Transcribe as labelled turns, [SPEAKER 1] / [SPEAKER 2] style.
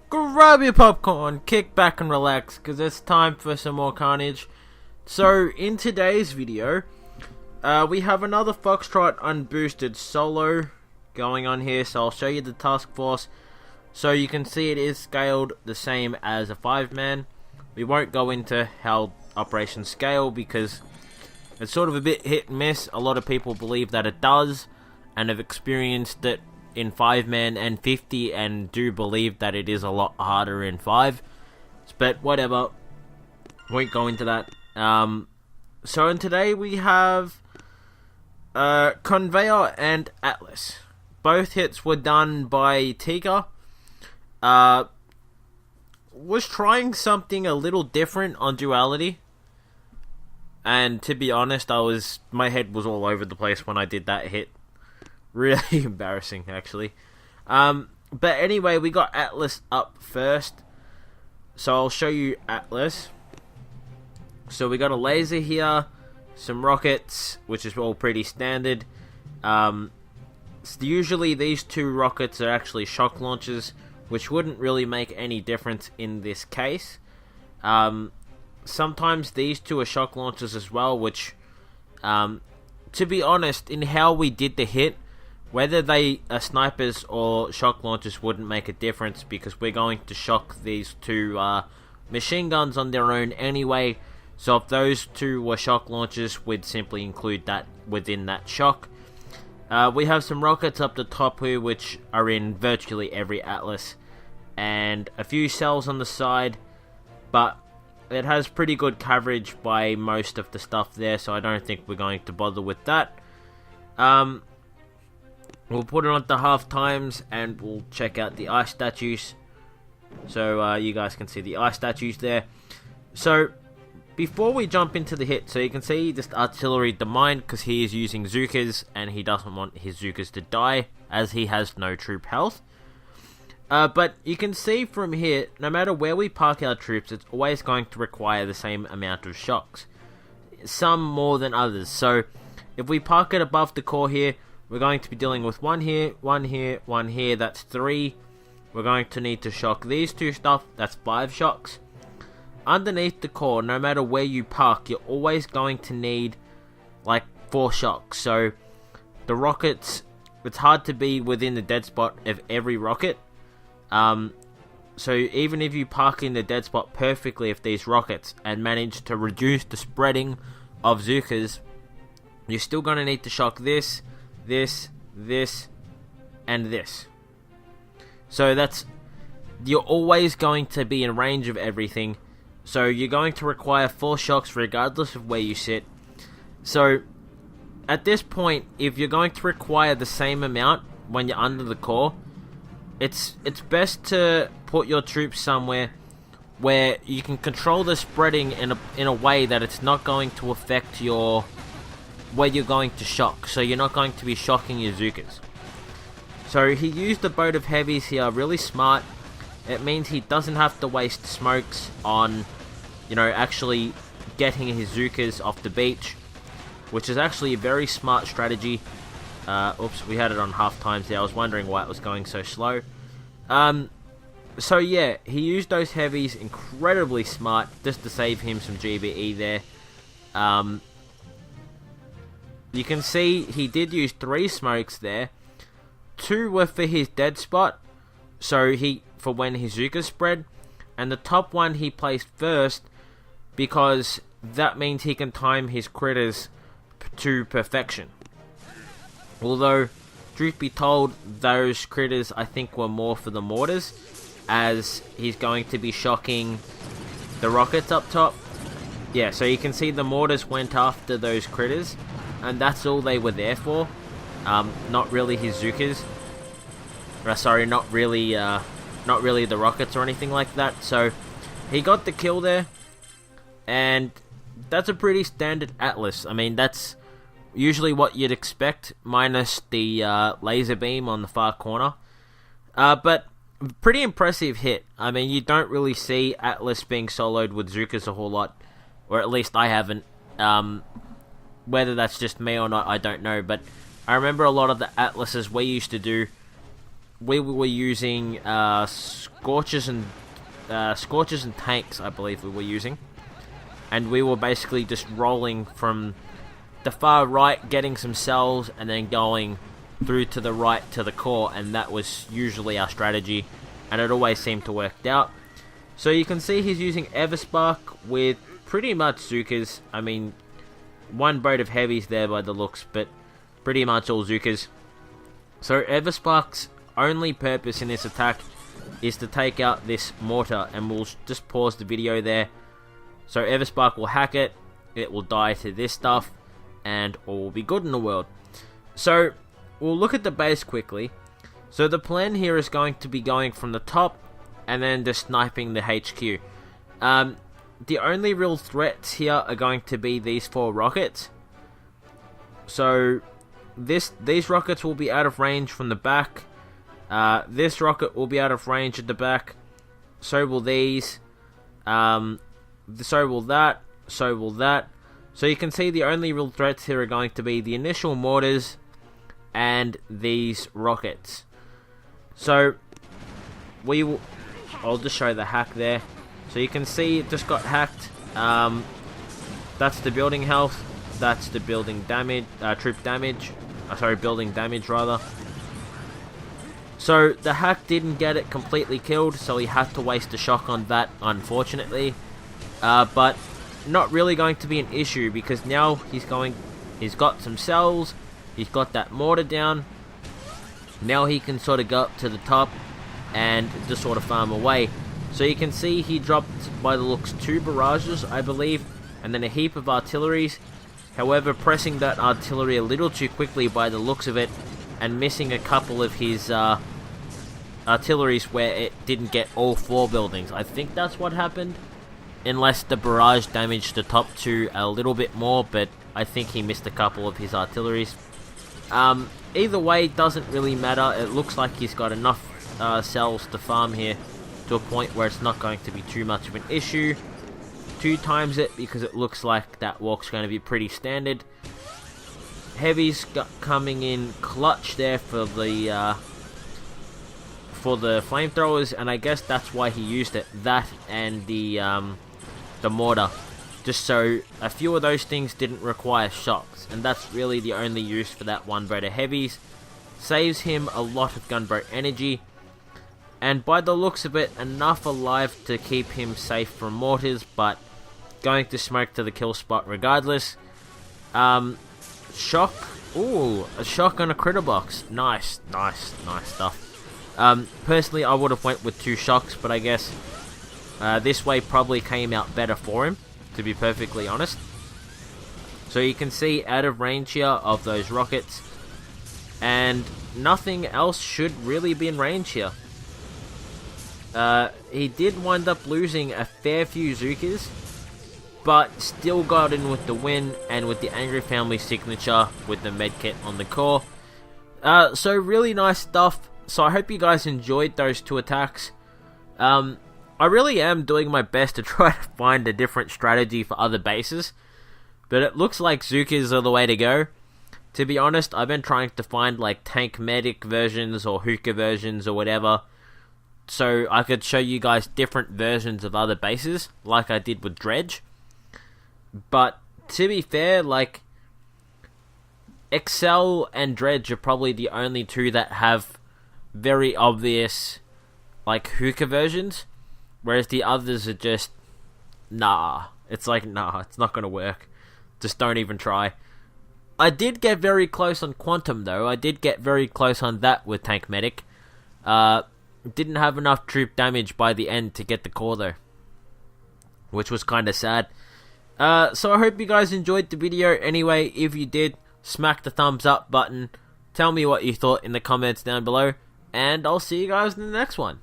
[SPEAKER 1] Grab your popcorn, kick back and relax, because it's time for some more Carnage. So, in today's video, we have another Foxtrot Unboosted solo going on here, so I'll show you the task force. So you can see it is scaled the same as a 5-man. We won't go into how operations scale, because it's sort of a bit hit and miss. A lot of people believe that it does, and have experienced it in 5-man and 50, and do believe that it is a lot harder in 5. But whatever, won't go into that. So in today we have Conveyor and Atlas. Both hits were done by Tika. Was trying something a little different on duality, and to be honest, my head was all over the place when I did that hit. Really embarrassing, actually. But anyway, we got Atlas up first, so I'll show you Atlas. So we got a laser here, some rockets, which is all pretty standard. Usually these two rockets are actually shock launchers, which wouldn't really make any difference in this case. Sometimes these two are shock launchers as well, which, to be honest, in how we did the hit, whether they are snipers or shock launchers wouldn't make a difference, because we're going to shock these two machine guns on their own anyway. So if those two were shock launchers, we'd simply include that within that shock. We have some rockets up the top here, which are in virtually every Atlas, and a few cells on the side, but it has pretty good coverage by most of the stuff there, so I don't think we're going to bother with that. We'll put it on to half times, and we'll check out the ice statues, so you guys can see the ice statues there. So before we jump into the hit, so you can see just artillery the mine, because he is using zookas, and he doesn't want his zookas to die, as he has no troop health. But you can see from here, no matter where we park our troops, it's always going to require the same amount of shocks. Some more than others. So if we park it above the core here, we're going to be dealing with one here, one here, one here, that's 3. We're going to need to shock these two stuff, that's 5 shocks. Underneath the core, no matter where you park, you're always going to need like 4 shocks. So the rockets, it's hard to be within the dead spot of every rocket. So even if you park in the dead spot perfectly of these rockets and manage to reduce the spreading of zookas, you're still going to need to shock this, this, this, and this. So you're always going to be in range of everything. So you're going to require 4 shocks regardless of where you sit. So at this point, if you're going to require the same amount when you're under the core, it's best to put your troops somewhere where you can control the spreading in a way that it's not going to affect where you're going to shock. So you're not going to be shocking your zookas. So he used the boat of heavies here, really smart. It means he doesn't have to waste smokes on, actually getting his zookas off the beach, which is actually a very smart strategy. Oops, we had it on half times there. I was wondering why it was going so slow. So yeah, he used those heavies incredibly smart, just to save him some GBE there. You can see he did use 3 smokes there. 2 were for his dead spot, so for when his zookas spread, and the top one he placed first because that means he can time his critters to perfection. Although, truth be told, those critters I think were more for the mortars, as he's going to be shocking the rockets up top. Yeah, so you can see the mortars went after those critters, and that's all they were there for. Not really his zookas. Sorry, not really the rockets or anything like that. So he got the kill there, and that's a pretty standard Atlas. I mean, that's usually what you'd expect, minus the laser beam on the far corner. But pretty impressive hit. I mean, you don't really see Atlas being soloed with zookas a whole lot, or at least I haven't. Whether that's just me or not, I don't know, but I remember a lot of the Atlases we used to do, we were using scorches and tanks, I believe we were using, and we were basically just rolling from the far right, getting some cells, and then going through to the right to the core, and that was usually our strategy, and it always seemed to work out. So you can see he's using Everspark with pretty much zookas. I mean, one boat of heavies there by the looks, but pretty much all zookas. So Everspark's only purpose in this attack is to take out this mortar, and we'll just pause the video there. So Everspark will hack it, it will die to this stuff, and all will be good in the world. So we'll look at the base quickly. So the plan here is going to be going from the top and then just sniping the HQ. The only real threats here are going to be these 4 rockets. So these rockets will be out of range from the back. This rocket will be out of range at the back. So will these. So will that. So will that. So you can see the only real threats here are going to be the initial mortars and these rockets. So I'll just show the hack there. So you can see it just got hacked. That's the building health. That's the building damage, troop damage. Building damage rather. So the hack didn't get it completely killed, so he had to waste a shock on that, unfortunately. But not really going to be an issue, because now he's got some cells, he's got that mortar down. Now he can sort of go up to the top and just sort of farm away. So you can see he dropped, by the looks, 2 barrages, I believe, and then a heap of artilleries. However, pressing that artillery a little too quickly by the looks of it, and missing a couple of his artilleries where it didn't get all 4 buildings. I think that's what happened, unless the barrage damaged the top 2 a little bit more, but I think he missed a couple of his artilleries. Either way, doesn't really matter. It looks like he's got enough cells to farm here to a point where it's not going to be too much of an issue. 2 times it, because it looks like that walk's going to be pretty standard. Heavy's coming in clutch there for the flamethrowers, and I guess that's why he used it. That and the mortar, just so a few of those things didn't require shocks, and that's really the only use for that one boat of heavies. Saves him a lot of gunboat energy, and by the looks of it, enough alive to keep him safe from mortars, but going to smoke to the kill spot regardless. Shock. Ooh, a shock on a critter box. Nice stuff. Personally, I would have went with 2 shocks, but I guess this way probably came out better for him, to be perfectly honest. So you can see out of range here of those rockets, and nothing else should really be in range here. He did wind up losing a fair few zookas, but still got in with the win, and with the Angry Family signature with the medkit on the core. So really nice stuff. So I hope you guys enjoyed those 2 attacks. I really am doing my best to try to find a different strategy for other bases, but it looks like zookas are the way to go. To be honest, I've been trying to find like tank medic versions or hookah versions or whatever, so I could show you guys different versions of other bases, like I did with Dredge. But to be fair, like, Excel and Dredge are probably the only 2 that have very obvious, like, hookah versions, whereas the others are just, nah. It's like, nah, it's not gonna work. Just don't even try. I did get very close on Quantum, though. I did get very close on that with Tank Medic. Didn't have enough troop damage by the end to get the core, though, which was kind of sad. So I hope you guys enjoyed the video. Anyway, if you did, smack the thumbs up button. Tell me what you thought in the comments down below, and I'll see you guys in the next one.